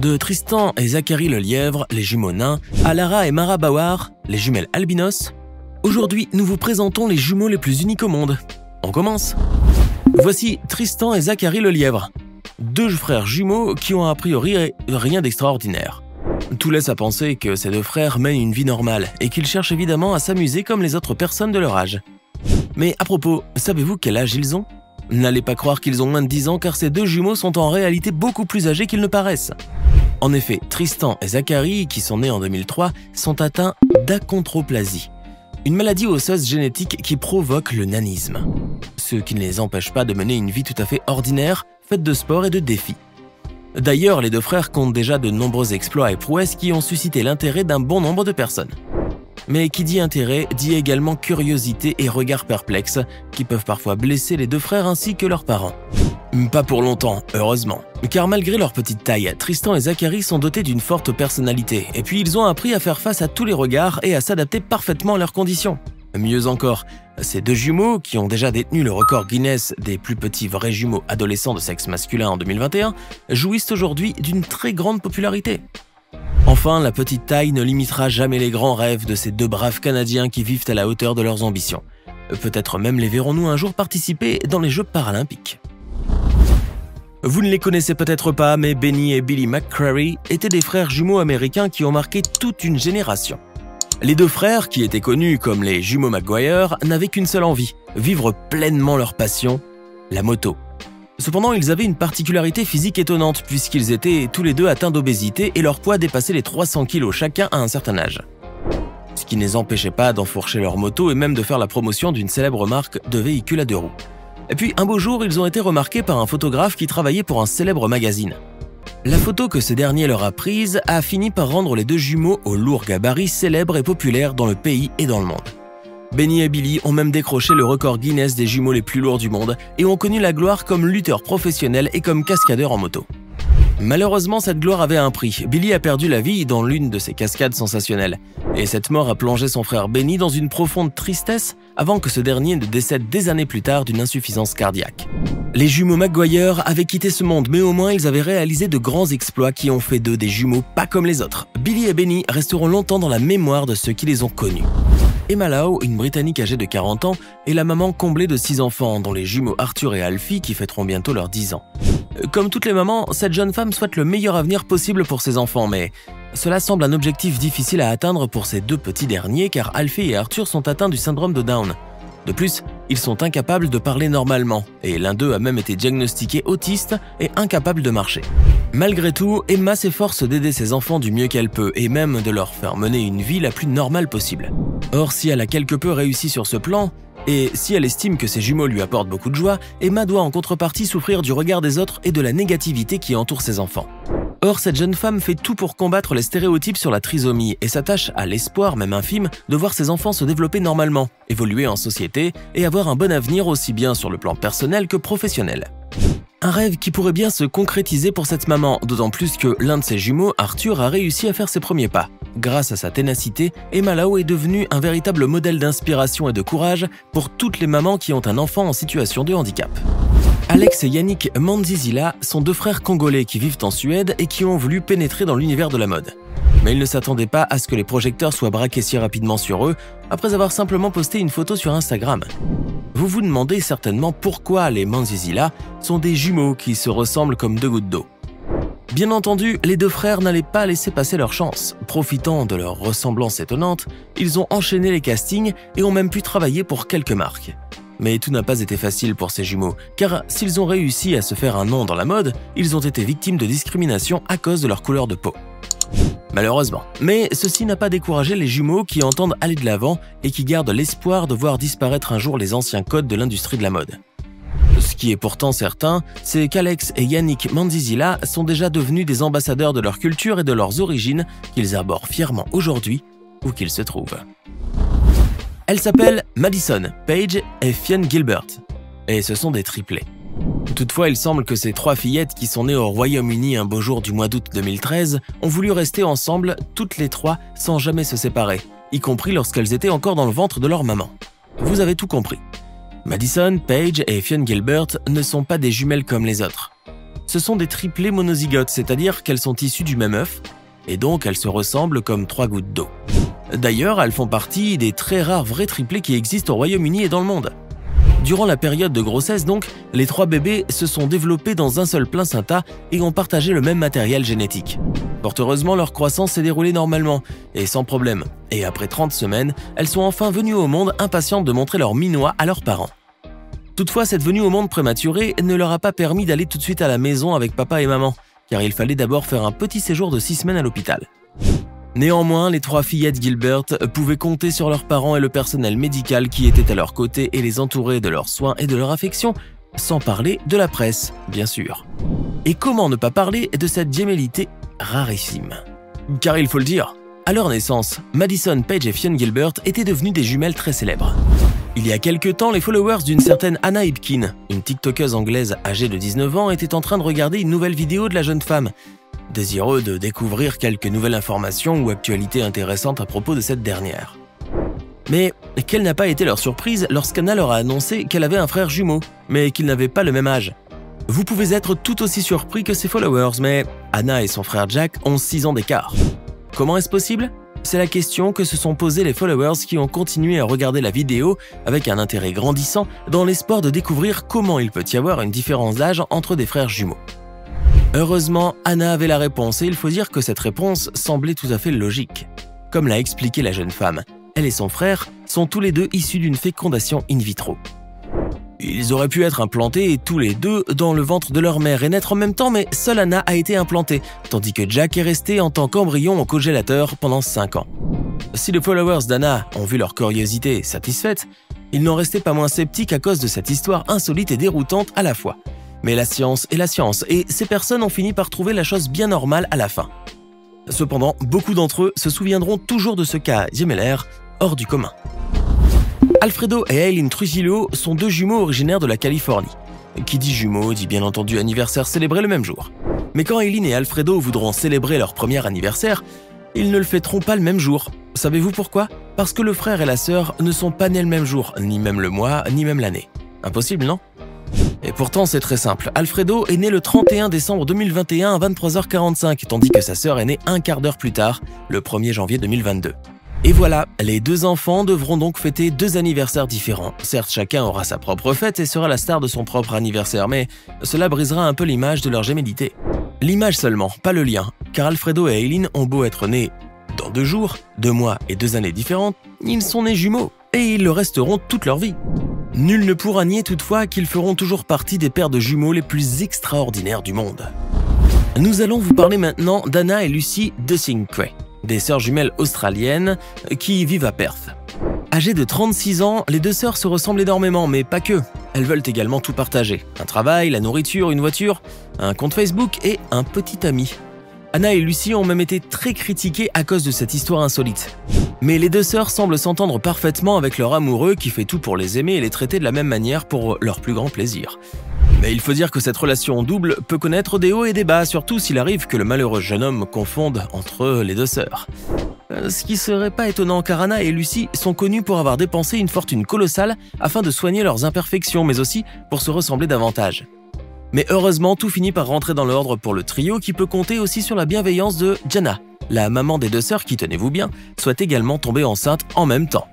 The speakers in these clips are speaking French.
De Tristan et Zachary le lièvre, les jumeaux nains, à Lara et Mara Bauer, les jumelles albinos, aujourd'hui nous vous présentons les jumeaux les plus uniques au monde. On commence. Voici Tristan et Zachary le lièvre, deux frères jumeaux qui ont a priori rien d'extraordinaire. Tout laisse à penser que ces deux frères mènent une vie normale et qu'ils cherchent évidemment à s'amuser comme les autres personnes de leur âge. Mais à propos, savez-vous quel âge ils ont? N'allez pas croire qu'ils ont moins de 10 ans car ces deux jumeaux sont en réalité beaucoup plus âgés qu'ils ne paraissent. En effet, Tristan et Zachary, qui sont nés en 2003, sont atteints d'achondroplasie, une maladie osseuse génétique qui provoque le nanisme, ce qui ne les empêche pas de mener une vie tout à fait ordinaire, faite de sport et de défis. D'ailleurs, les deux frères comptent déjà de nombreux exploits et prouesses qui ont suscité l'intérêt d'un bon nombre de personnes. Mais qui dit intérêt, dit également curiosité et regard perplexe, qui peuvent parfois blesser les deux frères ainsi que leurs parents. Pas pour longtemps, heureusement, car malgré leur petite taille, Tristan et Zachary sont dotés d'une forte personnalité, et puis ils ont appris à faire face à tous les regards et à s'adapter parfaitement à leurs conditions. Mieux encore, ces deux jumeaux, qui ont déjà détenu le record Guinness des plus petits vrais jumeaux adolescents de sexe masculin en 2021, jouissent aujourd'hui d'une très grande popularité. Enfin, la petite taille ne limitera jamais les grands rêves de ces deux braves Canadiens qui vivent à la hauteur de leurs ambitions. Peut-être même les verrons-nous un jour participer dans les Jeux paralympiques. Vous ne les connaissez peut-être pas, mais Benny et Billy McCrary étaient des frères jumeaux américains qui ont marqué toute une génération. Les deux frères, qui étaient connus comme les jumeaux Maguire, n'avaient qu'une seule envie, vivre pleinement leur passion, la moto. Cependant, ils avaient une particularité physique étonnante puisqu'ils étaient tous les deux atteints d'obésité et leur poids dépassait les 300 kg chacun à un certain âge. Ce qui ne les empêchait pas d'enfourcher leur moto et même de faire la promotion d'une célèbre marque de véhicules à deux roues. Et puis, un beau jour, ils ont été remarqués par un photographe qui travaillait pour un célèbre magazine. La photo que ce dernier leur a prise a fini par rendre les deux jumeaux au lourd gabarit célèbres et populaires dans le pays et dans le monde. Benny et Billy ont même décroché le record Guinness des jumeaux les plus lourds du monde et ont connu la gloire comme lutteurs professionnels et comme cascadeurs en moto. Malheureusement, cette gloire avait un prix. Billy a perdu la vie dans l'une de ces cascades sensationnelles. Et cette mort a plongé son frère Benny dans une profonde tristesse avant que ce dernier ne décède des années plus tard d'une insuffisance cardiaque. Les jumeaux Maguire avaient quitté ce monde, mais au moins ils avaient réalisé de grands exploits qui ont fait d'eux des jumeaux pas comme les autres. Billy et Benny resteront longtemps dans la mémoire de ceux qui les ont connus. Emma Lau, une Britannique âgée de 40 ans, est la maman comblée de 6 enfants, dont les jumeaux Arthur et Alfie qui fêteront bientôt leurs 10 ans. Comme toutes les mamans, cette jeune femme souhaite le meilleur avenir possible pour ses enfants, mais cela semble un objectif difficile à atteindre pour ces deux petits derniers car Alfie et Arthur sont atteints du syndrome de Down. De plus, ils sont incapables de parler normalement, et l'un d'eux a même été diagnostiqué autiste et incapable de marcher. Malgré tout, Emma s'efforce d'aider ses enfants du mieux qu'elle peut et même de leur faire mener une vie la plus normale possible. Or, si elle a quelque peu réussi sur ce plan, et si elle estime que ses jumeaux lui apportent beaucoup de joie, Emma doit en contrepartie souffrir du regard des autres et de la négativité qui entoure ses enfants. Or, cette jeune femme fait tout pour combattre les stéréotypes sur la trisomie et s'attache à l'espoir, même infime, de voir ses enfants se développer normalement, évoluer en société et avoir un bon avenir aussi bien sur le plan personnel que professionnel. Un rêve qui pourrait bien se concrétiser pour cette maman, d'autant plus que l'un de ses jumeaux, Arthur, a réussi à faire ses premiers pas. Grâce à sa ténacité, Emma Lau est devenue un véritable modèle d'inspiration et de courage pour toutes les mamans qui ont un enfant en situation de handicap. Alex et Yannick Manzizila sont deux frères congolais qui vivent en Suède et qui ont voulu pénétrer dans l'univers de la mode. Mais ils ne s'attendaient pas à ce que les projecteurs soient braqués si rapidement sur eux, après avoir simplement posté une photo sur Instagram. Vous vous demandez certainement pourquoi les Manzizila sont des jumeaux qui se ressemblent comme deux gouttes d'eau. Bien entendu, les deux frères n'allaient pas laisser passer leur chance. Profitant de leur ressemblance étonnante, ils ont enchaîné les castings et ont même pu travailler pour quelques marques. Mais tout n'a pas été facile pour ces jumeaux, car s'ils ont réussi à se faire un nom dans la mode, ils ont été victimes de discrimination à cause de leur couleur de peau. Malheureusement. Mais ceci n'a pas découragé les jumeaux qui entendent aller de l'avant et qui gardent l'espoir de voir disparaître un jour les anciens codes de l'industrie de la mode. Ce qui est pourtant certain, c'est qu'Alex et Yannick Manzizila sont déjà devenus des ambassadeurs de leur culture et de leurs origines qu'ils arborent fièrement aujourd'hui où qu'ils se trouvent. Elles s'appellent Madison, Paige et Fionn Gilbert, et ce sont des triplés. Toutefois, il semble que ces trois fillettes qui sont nées au Royaume-Uni un beau jour du mois d'août 2013 ont voulu rester ensemble toutes les trois sans jamais se séparer, y compris lorsqu'elles étaient encore dans le ventre de leur maman. Vous avez tout compris. Madison, Paige et Fionn Gilbert ne sont pas des jumelles comme les autres. ce sont des triplés monozygotes, c'est-à-dire qu'elles sont issues du même œuf, et donc elles se ressemblent comme 3 gouttes d'eau. D'ailleurs, elles font partie des très rares vrais triplés qui existent au Royaume-Uni et dans le monde. Durant la période de grossesse donc, les 3 bébés se sont développés dans un seul placenta et ont partagé le même matériel génétique. Fort heureusement, leur croissance s'est déroulée normalement et sans problème. Et après 30 semaines, elles sont enfin venues au monde impatientes de montrer leur minois à leurs parents. Toutefois, cette venue au monde prématurée ne leur a pas permis d'aller tout de suite à la maison avec papa et maman, car il fallait d'abord faire un petit séjour de 6 semaines à l'hôpital. Néanmoins, les 3 fillettes Gilbert pouvaient compter sur leurs parents et le personnel médical qui était à leur côté et les entourait de leurs soins et de leur affection, sans parler de la presse, bien sûr. Et comment ne pas parler de cette gémellité rarissime? Car il faut le dire, à leur naissance, Madison Paige et Fionn Gilbert étaient devenues des jumelles très célèbres. Il y a quelques temps, les followers d'une certaine Anna Hipkin, une tiktokeuse anglaise âgée de 19 ans, étaient en train de regarder une nouvelle vidéo de la jeune femme, désireux de découvrir quelques nouvelles informations ou actualités intéressantes à propos de cette dernière. Mais quelle n'a pas été leur surprise lorsqu'Anna leur a annoncé qu'elle avait un frère jumeau, mais qu'ils n'avaient pas le même âge. Vous pouvez être tout aussi surpris que ses followers, mais Anna et son frère Jack ont 6 ans d'écart. Comment est-ce possible? C'est la question que se sont posées les followers qui ont continué à regarder la vidéo avec un intérêt grandissant dans l'espoir de découvrir comment il peut y avoir une différence d'âge entre des frères jumeaux. Heureusement, Anna avait la réponse et il faut dire que cette réponse semblait tout à fait logique. Comme l'a expliqué la jeune femme, elle et son frère sont tous les deux issus d'une fécondation in vitro. Ils auraient pu être implantés tous les deux dans le ventre de leur mère et naître en même temps, mais seule Anna a été implantée, tandis que Jack est resté en tant qu'embryon au congélateur pendant 5 ans. Si les followers d'Anna ont vu leur curiosité satisfaite, ils n'en restaient pas moins sceptiques à cause de cette histoire insolite et déroutante à la fois. Mais la science est la science, et ces personnes ont fini par trouver la chose bien normale à la fin. Cependant, beaucoup d'entre eux se souviendront toujours de ce cas gemellaire hors du commun. Alfredo et Aileen Trujillo sont 2 jumeaux originaires de la Californie. Qui dit jumeaux dit bien entendu anniversaire célébré le même jour. Mais quand Aileen et Alfredo voudront célébrer leur premier anniversaire, ils ne le fêteront pas le même jour. Savez-vous pourquoi? Parce que le frère et la sœur ne sont pas nés le même jour, ni même le mois, ni même l'année. Impossible, non? Et pourtant, c'est très simple. Alfredo est né le 31 décembre 2021 à 23h45, tandis que sa sœur est née un quart d'heure plus tard, le 1er janvier 2022. Et voilà, les 2 enfants devront donc fêter 2 anniversaires différents. Certes, chacun aura sa propre fête et sera la star de son propre anniversaire, mais cela brisera un peu l'image de leur gémellité. L'image seulement, pas le lien, car Alfredo et Aileen ont beau être nés dans 2 jours, 2 mois et 2 années différentes, ils sont nés jumeaux, et ils le resteront toute leur vie. Nul ne pourra nier toutefois qu'ils feront toujours partie des paires de jumeaux les plus extraordinaires du monde. Nous allons vous parler maintenant d'Anna et Lucy DeCinque, des sœurs jumelles australiennes qui vivent à Perth. Âgées de 36 ans, les 2 sœurs se ressemblent énormément, mais pas que. Elles veulent également tout partager. Un travail, la nourriture, une voiture, un compte Facebook et un petit ami. Anna et Lucy ont même été très critiquées à cause de cette histoire insolite. Mais les 2 sœurs semblent s'entendre parfaitement avec leur amoureux qui fait tout pour les aimer et les traiter de la même manière pour leur plus grand plaisir. Mais il faut dire que cette relation double peut connaître des hauts et des bas, surtout s'il arrive que le malheureux jeune homme confonde entre les 2 sœurs. Ce qui serait pas étonnant car Anna et Lucy sont connues pour avoir dépensé une fortune colossale afin de soigner leurs imperfections, mais aussi pour se ressembler davantage. Mais heureusement, tout finit par rentrer dans l'ordre pour le trio qui peut compter aussi sur la bienveillance de Jana, la maman des 2 sœurs qui, tenez-vous bien, soit également tombée enceinte en même temps.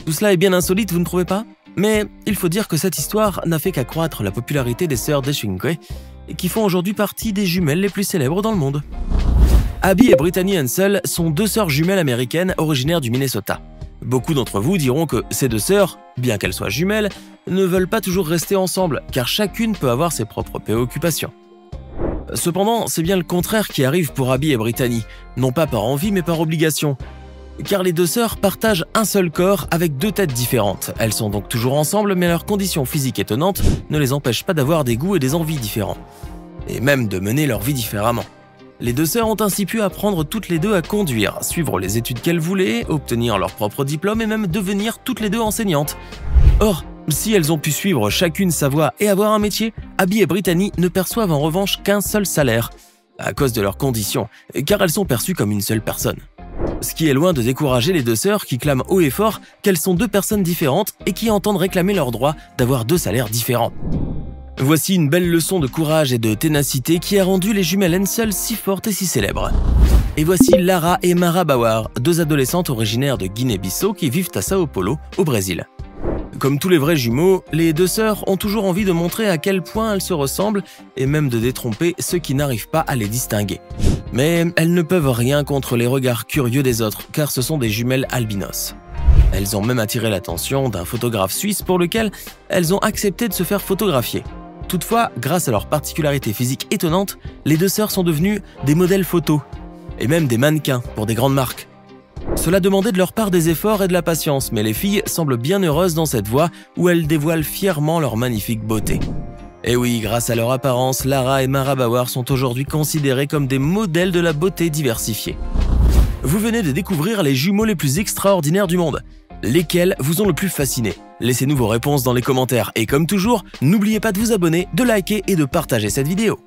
Tout cela est bien insolite, vous ne trouvez pas? Mais il faut dire que cette histoire n'a fait qu'accroître la popularité des sœurs DeCinque, qui font aujourd'hui partie des jumelles les plus célèbres dans le monde. Abby et Brittany Ansel sont 2 sœurs jumelles américaines originaires du Minnesota. Beaucoup d'entre vous diront que ces 2 sœurs, bien qu'elles soient jumelles, ne veulent pas toujours rester ensemble, car chacune peut avoir ses propres préoccupations. Cependant, c'est bien le contraire qui arrive pour Abby et Brittany, non pas par envie mais par obligation. Car les 2 sœurs partagent un seul corps avec 2 têtes différentes. Elles sont donc toujours ensemble, mais leur condition physique étonnante ne les empêche pas d'avoir des goûts et des envies différents. Et même de mener leur vie différemment. Les 2 sœurs ont ainsi pu apprendre toutes les 2 à conduire, suivre les études qu'elles voulaient, obtenir leur propre diplôme et même devenir toutes les 2 enseignantes. Or, si elles ont pu suivre chacune sa voie et avoir un métier, Abby et Brittany ne perçoivent en revanche qu'un seul salaire, à cause de leurs conditions, car elles sont perçues comme une seule personne. Ce qui est loin de décourager les 2 sœurs qui clament haut et fort qu'elles sont 2 personnes différentes et qui entendent réclamer leur droit d'avoir 2 salaires différents. Voici une belle leçon de courage et de ténacité qui a rendu les jumelles Hensel si fortes et si célèbres. Et voici Lara et Mara Bauer, deux adolescentes originaires de Guinée-Bissau qui vivent à Sao Paulo, au Brésil. Comme tous les vrais jumeaux, les deux sœurs ont toujours envie de montrer à quel point elles se ressemblent et même de détromper ceux qui n'arrivent pas à les distinguer. Mais elles ne peuvent rien contre les regards curieux des autres, car ce sont des jumelles albinos. Elles ont même attiré l'attention d'un photographe suisse pour lequel elles ont accepté de se faire photographier. Toutefois, grâce à leur particularité physique étonnante, les deux sœurs sont devenues des modèles photos, et même des mannequins pour des grandes marques. Cela demandait de leur part des efforts et de la patience, mais les filles semblent bien heureuses dans cette voie où elles dévoilent fièrement leur magnifique beauté. Et oui, grâce à leur apparence, Lara et Mara Bauer sont aujourd'hui considérées comme des modèles de la beauté diversifiée. Vous venez de découvrir les jumeaux les plus extraordinaires du monde. Lesquels vous ont le plus fasciné? Laissez-nous vos réponses dans les commentaires et comme toujours, n'oubliez pas de vous abonner, de liker et de partager cette vidéo.